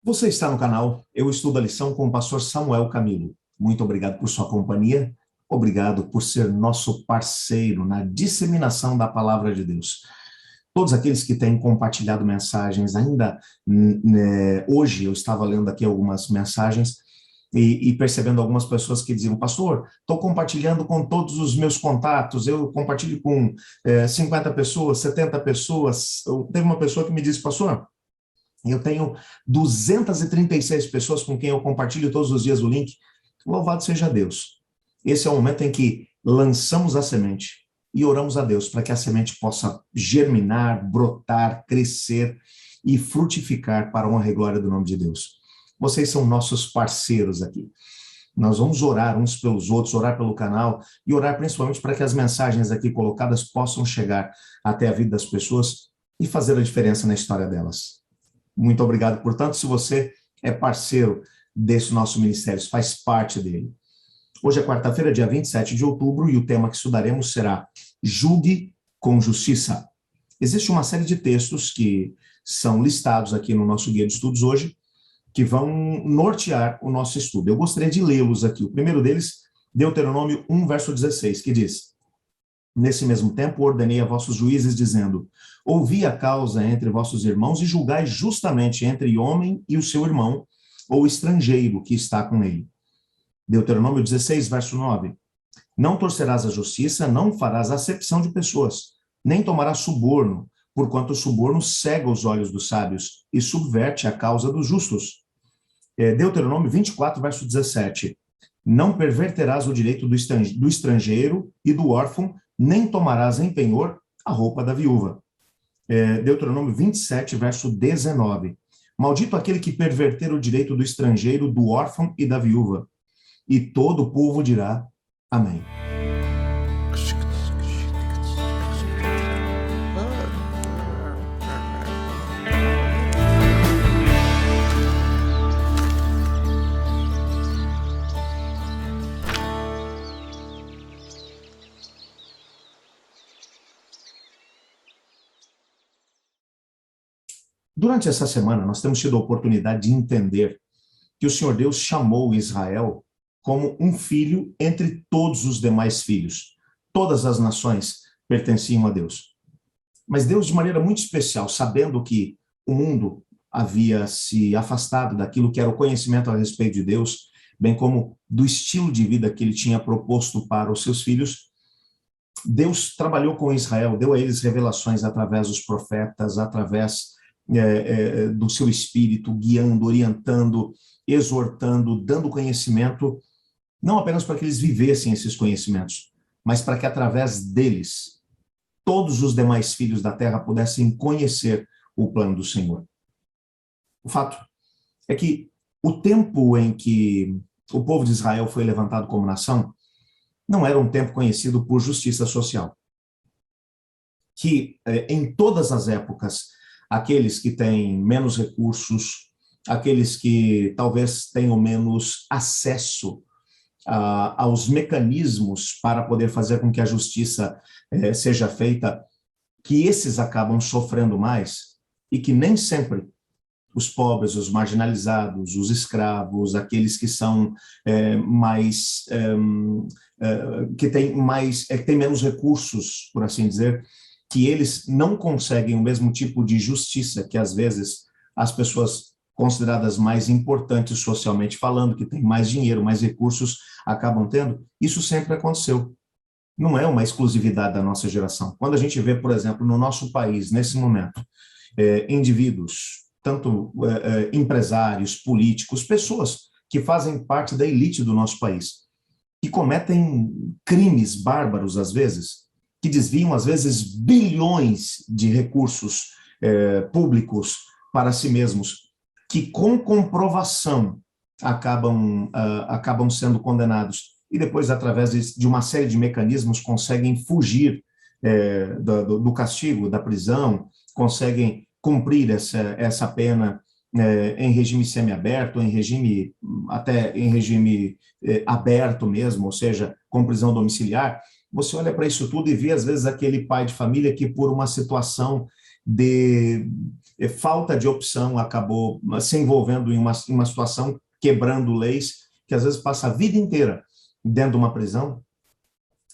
Você está no canal Eu Estudo a Lição com o pastor Samuel Camilo. Muito obrigado por sua companhia, obrigado por ser nosso parceiro na disseminação da palavra de Deus. Todos aqueles que têm compartilhado mensagens, ainda hoje eu estava lendo aqui algumas mensagens e percebendo algumas pessoas que diziam: pastor, estou compartilhando com todos os meus contatos, eu compartilho com 50 pessoas, 70 pessoas. Teve uma pessoa que me disse: pastor, eu tenho 236 pessoas com quem eu compartilho todos os dias o link. Louvado seja Deus. Esse é o momento em que lançamos a semente e oramos a Deus para que a semente possa germinar, brotar, crescer e frutificar para a honra e glória do nome de Deus. Vocês são nossos parceiros aqui. Nós vamos orar uns pelos outros, orar pelo canal e orar principalmente para que as mensagens aqui colocadas possam chegar até a vida das pessoas e fazer a diferença na história delas. Muito obrigado, portanto, se você é parceiro desse nosso ministério, faz parte dele. Hoje é quarta-feira, dia 27 de outubro, e o tema que estudaremos será Julgue com Justiça. Existe uma série de textos que são listados aqui no nosso guia de estudos hoje, que vão nortear o nosso estudo. Eu gostaria de lê-los aqui. O primeiro deles, Deuteronômio 1, verso 16, que diz: Nesse mesmo tempo ordenei a vossos juízes, dizendo: ouvi a causa entre vossos irmãos e julgai justamente entre homem e o seu irmão, ou estrangeiro que está com ele. Deuteronômio 16, verso 9. Não torcerás a justiça, não farás acepção de pessoas, nem tomarás suborno, porquanto o suborno cega os olhos dos sábios e subverte a causa dos justos. Deuteronômio 24, verso 17. Não perverterás o direito do estrangeiro e do órfão, nem tomarás em penhor a roupa da viúva. Deuteronômio 27, verso 19. Maldito aquele que perverter o direito do estrangeiro, do órfão e da viúva. E todo o povo dirá amém. Durante essa semana, nós temos tido a oportunidade de entender que o Senhor Deus chamou Israel como um filho entre todos os demais filhos. Todas as nações pertenciam a Deus. Mas Deus, de maneira muito especial, sabendo que o mundo havia se afastado daquilo que era o conhecimento a respeito de Deus, bem como do estilo de vida que ele tinha proposto para os seus filhos, Deus trabalhou com Israel, deu a eles revelações através dos profetas, através do seu espírito, guiando, orientando, exortando, dando conhecimento, não apenas para que eles vivessem esses conhecimentos, mas para que através deles, todos os demais filhos da terra pudessem conhecer o plano do Senhor. O fato é que o tempo em que o povo de Israel foi levantado como nação, não era um tempo conhecido por justiça social. Que em todas as épocas, aqueles que têm menos recursos, aqueles que talvez tenham menos acesso aos mecanismos para poder fazer com que a justiça seja feita, que esses acabam sofrendo mais, e que nem sempre os pobres, os marginalizados, os escravos, aqueles que são que têm menos recursos, por assim dizer, que eles não conseguem o mesmo tipo de justiça que, às vezes, as pessoas consideradas mais importantes socialmente falando, que têm mais dinheiro, mais recursos, acabam tendo. Isso sempre aconteceu. Não é uma exclusividade da nossa geração. Quando a gente vê, por exemplo, no nosso país, nesse momento, indivíduos, tanto empresários, políticos, pessoas que fazem parte da elite do nosso país, que cometem crimes bárbaros, às vezes, que desviam, às vezes, bilhões de recursos públicos para si mesmos, que com comprovação acabam sendo condenados e depois, através de uma série de mecanismos, conseguem fugir do castigo, da prisão, conseguem cumprir essa pena em regime semiaberto, até em regime aberto mesmo, ou seja, com prisão domiciliar. Você olha para isso tudo e vê, às vezes, aquele pai de família que, por uma situação de falta de opção, acabou se envolvendo em uma situação, quebrando leis, que às vezes passa a vida inteira dentro de uma prisão.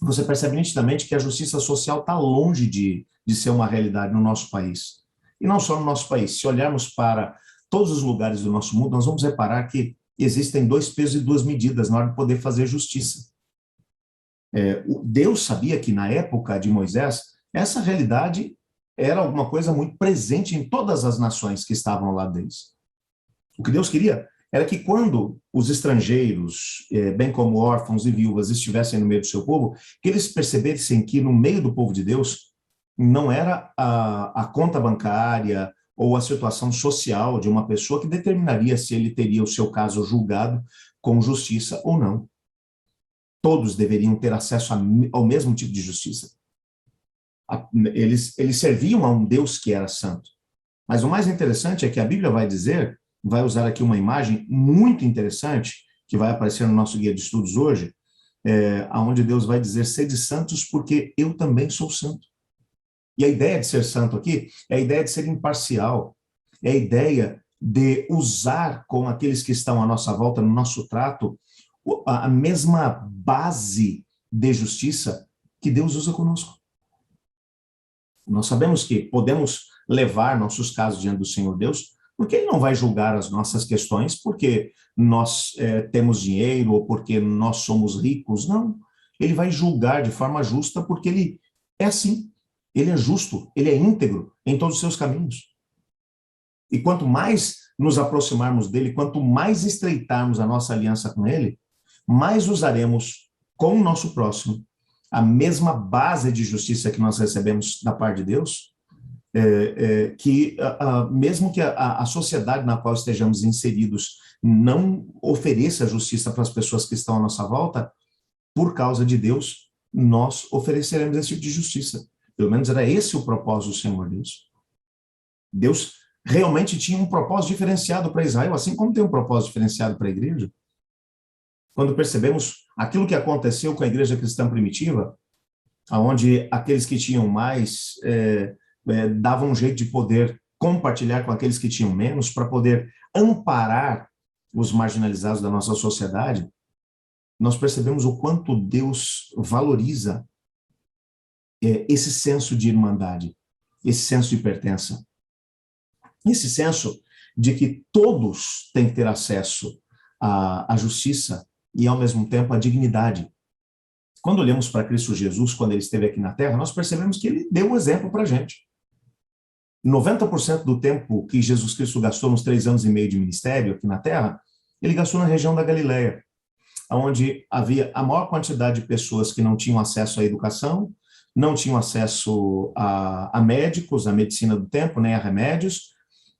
Você percebe nitidamente que a justiça social está longe de ser uma realidade no nosso país. E não só no nosso país. Se olharmos para todos os lugares do nosso mundo, nós vamos reparar que existem 2 pesos e 2 medidas na hora de poder fazer justiça. Deus sabia que na época de Moisés, essa realidade era alguma coisa muito presente em todas as nações que estavam ao lado deles. O que Deus queria era que quando os estrangeiros, bem como órfãos e viúvas, estivessem no meio do seu povo, que eles percebessem que no meio do povo de Deus não era a conta bancária ou a situação social de uma pessoa que determinaria se ele teria o seu caso julgado com justiça ou não. Todos deveriam ter acesso ao mesmo tipo de justiça. Eles serviam a um Deus que era santo. Mas o mais interessante é que a Bíblia vai usar aqui uma imagem muito interessante, que vai aparecer no nosso guia de estudos hoje, onde Deus vai dizer: sede santos porque eu também sou santo. E a ideia de ser santo aqui é a ideia de ser imparcial, é a ideia de usar com aqueles que estão à nossa volta, no nosso trato, a mesma base de justiça que Deus usa conosco. Nós sabemos que podemos levar nossos casos diante do Senhor Deus, porque Ele não vai julgar as nossas questões porque nós temos dinheiro ou porque nós somos ricos, não. Ele vai julgar de forma justa porque Ele é assim. Ele é justo, Ele é íntegro em todos os seus caminhos. E quanto mais nos aproximarmos dEle, quanto mais estreitarmos a nossa aliança com Ele, mais usaremos com o nosso próximo a mesma base de justiça que nós recebemos da parte de Deus, que mesmo que a sociedade na qual estejamos inseridos não ofereça justiça para as pessoas que estão à nossa volta, por causa de Deus, nós ofereceremos esse tipo de justiça. Pelo menos era esse o propósito do Senhor Deus. Deus realmente tinha um propósito diferenciado para Israel, assim como tem um propósito diferenciado para a igreja. Quando percebemos aquilo que aconteceu com a igreja cristã primitiva, onde aqueles que tinham mais davam um jeito de poder compartilhar com aqueles que tinham menos, para poder amparar os marginalizados da nossa sociedade, nós percebemos o quanto Deus valoriza esse senso de irmandade, esse senso de pertença, esse senso de que todos têm que ter acesso à justiça e, ao mesmo tempo, à dignidade. Quando olhamos para Cristo Jesus, quando Ele esteve aqui na Terra, nós percebemos que Ele deu um exemplo para a gente. 90% do tempo que Jesus Cristo gastou nos 3 anos e meio de ministério aqui na Terra, Ele gastou na região da Galileia, onde havia a maior quantidade de pessoas que não tinham acesso à educação, não tinham acesso a médicos, à medicina do tempo, nem a remédios,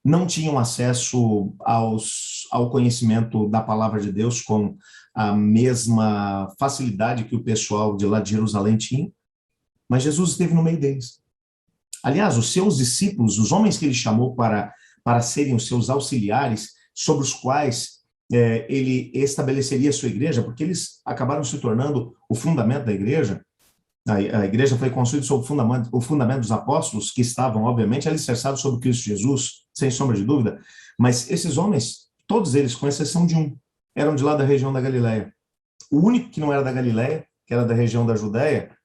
não tinham acesso ao conhecimento da palavra de Deus com a mesma facilidade que o pessoal de lá de Jerusalém tinha, mas Jesus esteve no meio deles. Aliás, os seus discípulos, os homens que Ele chamou para serem os seus auxiliares, sobre os quais Ele estabeleceria a sua igreja, porque eles acabaram se tornando o fundamento da igreja. A igreja foi construída sob o fundamento dos apóstolos, que estavam, obviamente, alicerçados sobre Cristo Jesus, sem sombra de dúvida, mas esses homens, todos eles, com exceção de um, eram de lá da região da Galileia. O único que não era da Galileia, que era da região da Judéia,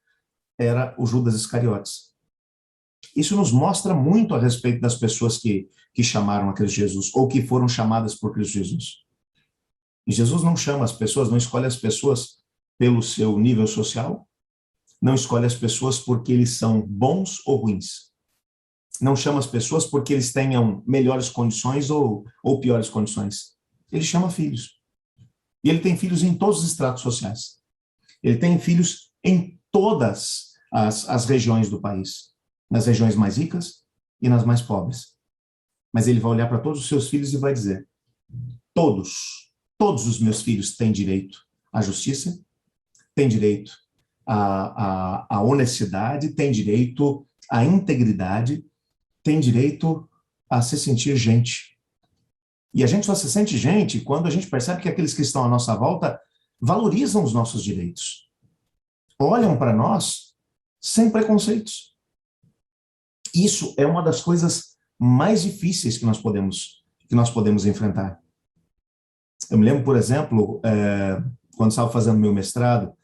era o Judas Iscariotes. Isso nos mostra muito a respeito das pessoas que chamaram a Cristo Jesus, ou que foram chamadas por Cristo Jesus. E Jesus não chama as pessoas, não escolhe as pessoas pelo seu nível social, não escolhe as pessoas porque eles são bons ou ruins. Não chama as pessoas porque eles tenham melhores condições ou piores condições. Ele chama filhos. E Ele tem filhos em todos os estratos sociais. Ele tem filhos em todas as regiões do país. Nas regiões mais ricas e nas mais pobres. Mas Ele vai olhar para todos os seus filhos e vai dizer: todos os meus filhos têm direito à justiça, têm direito à honestidade, têm direito à integridade, têm direito a se sentir gente. E a gente só se sente gente quando a gente percebe que aqueles que estão à nossa volta valorizam os nossos direitos. Olham para nós sem preconceitos. Isso é uma das coisas mais difíceis que nós podemos enfrentar. Eu me lembro, por exemplo, quando estava fazendo meu mestrado,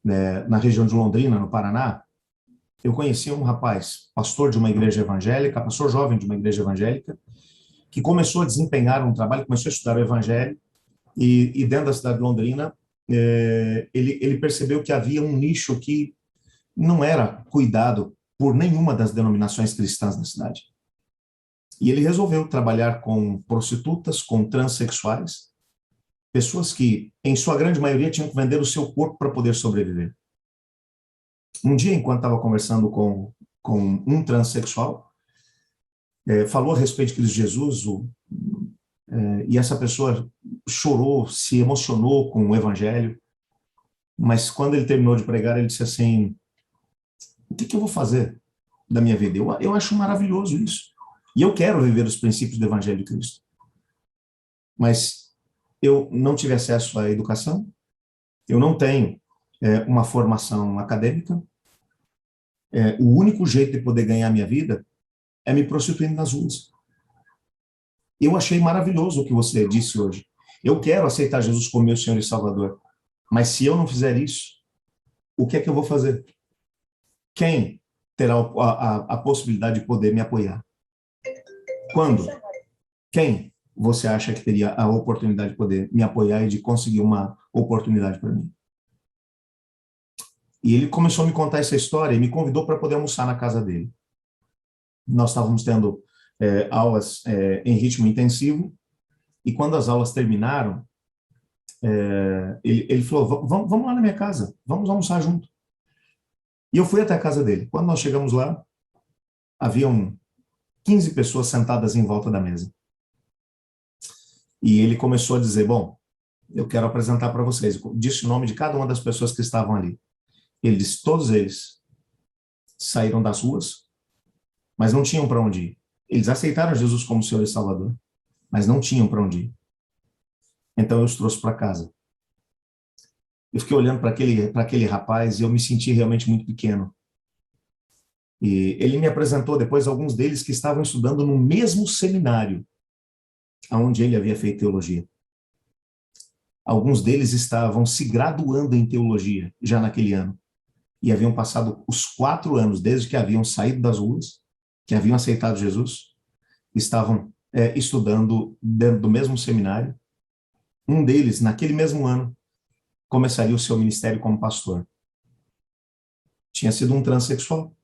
na região de Londrina, no Paraná, eu conheci um rapaz, pastor de uma igreja evangélica, pastor jovem de uma igreja evangélica, que começou a desempenhar um trabalho, começou a estudar o evangelho, e dentro da cidade de Londrina, ele percebeu que havia um nicho que não era cuidado por nenhuma das denominações cristãs da cidade. E ele resolveu trabalhar com prostitutas, com transexuais, pessoas que, em sua grande maioria, tinham que vender o seu corpo para poder sobreviver. Um dia, enquanto estava conversando com um transexual, falou a respeito de Cristo Jesus, e essa pessoa chorou, se emocionou com o evangelho, mas quando ele terminou de pregar, ele disse assim: o que eu vou fazer da minha vida? Eu acho maravilhoso isso. E eu quero viver os princípios do evangelho de Cristo. Mas eu não tive acesso à educação, eu não tenho uma formação acadêmica, o único jeito de poder ganhar minha vida é me prostituindo nas ruas. Eu achei maravilhoso o que você disse hoje. Eu quero aceitar Jesus como meu Senhor e Salvador, mas se eu não fizer isso, o que é que eu vou fazer? Quem terá a possibilidade de poder me apoiar? Quando? Quem você acha que teria a oportunidade de poder me apoiar e de conseguir uma oportunidade para mim? E ele começou a me contar essa história e me convidou para poder almoçar na casa dele. Nós estávamos tendo aulas em ritmo intensivo, e quando as aulas terminaram, ele falou: vamos lá na minha casa, vamos almoçar junto. E eu fui até a casa dele. Quando nós chegamos lá, haviam 15 pessoas sentadas em volta da mesa. E ele começou a dizer: bom, eu quero apresentar para vocês. Disse o nome de cada uma das pessoas que estavam ali. Ele disse: todos eles saíram das ruas, mas não tinham para onde ir. Eles aceitaram Jesus como Senhor e Salvador, mas não tinham para onde ir. Então eu os trouxe para casa. Eu fiquei olhando para aquele rapaz e eu me senti realmente muito pequeno. E ele me apresentou depois alguns deles que estavam estudando no mesmo seminário onde ele havia feito teologia. Alguns deles estavam se graduando em teologia já naquele ano. E haviam passado os 4 anos, desde que haviam saído das ruas, que haviam aceitado Jesus, estavam estudando dentro do mesmo seminário. Um deles, naquele mesmo ano, começaria o seu ministério como pastor. Tinha sido um transexual.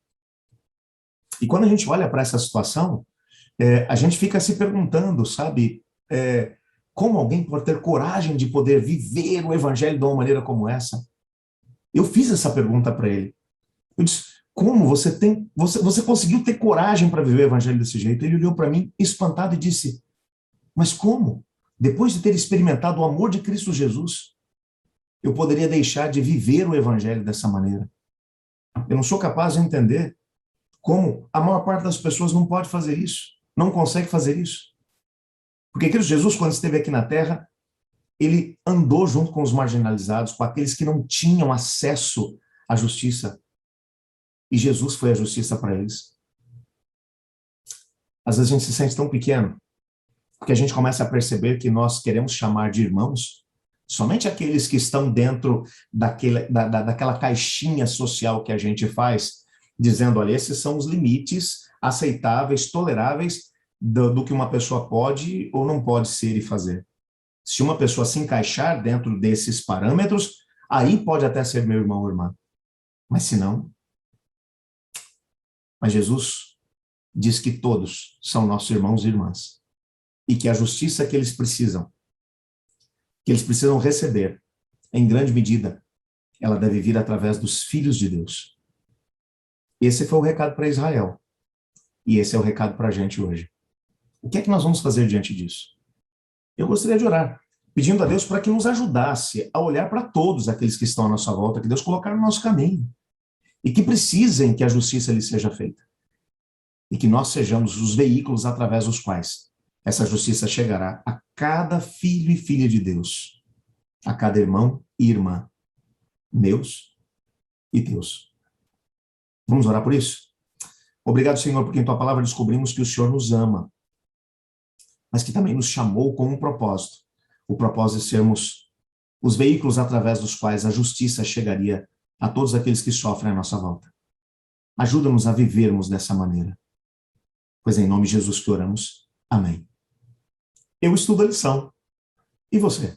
E quando a gente olha para essa situação, a gente fica se perguntando, sabe, como alguém pode ter coragem de poder viver o evangelho de uma maneira como essa? Eu fiz essa pergunta para ele. Eu disse: como você conseguiu ter coragem para viver o evangelho desse jeito? Ele olhou para mim espantado e disse: mas como? Depois de ter experimentado o amor de Cristo Jesus, eu poderia deixar de viver o evangelho dessa maneira? Eu não sou capaz de entender como a maior parte das pessoas não pode fazer isso, não consegue fazer isso. Porque Cristo Jesus, quando esteve aqui na Terra, ele andou junto com os marginalizados, com aqueles que não tinham acesso à justiça. E Jesus foi a justiça para eles. Às vezes a gente se sente tão pequeno, porque a gente começa a perceber que nós queremos chamar de irmãos somente aqueles que estão dentro daquela caixinha social que a gente faz, dizendo: olha, esses são os limites aceitáveis, toleráveis do que uma pessoa pode ou não pode ser e fazer. Se uma pessoa se encaixar dentro desses parâmetros, aí pode até ser meu irmão ou irmã. Mas se não... Mas Jesus diz que todos são nossos irmãos e irmãs. E que a justiça que eles precisam receber, em grande medida, ela deve vir através dos filhos de Deus. Esse foi o recado para Israel. E esse é o recado para a gente hoje. O que é que nós vamos fazer diante disso? Eu gostaria de orar, pedindo a Deus para que nos ajudasse a olhar para todos aqueles que estão à nossa volta, que Deus colocar no nosso caminho, e que precisem que a justiça lhes seja feita. E que nós sejamos os veículos através dos quais essa justiça chegará a cada filho e filha de Deus, a cada irmão e irmã, meus e teus. Vamos orar por isso? Obrigado, Senhor, porque em tua palavra descobrimos que o Senhor nos ama, mas que também nos chamou com um propósito. O propósito de sermos os veículos através dos quais a justiça chegaria a todos aqueles que sofrem à nossa volta. Ajuda-nos a vivermos dessa maneira. Pois é em nome de Jesus que oramos. Amém. Eu estudo a lição. E você?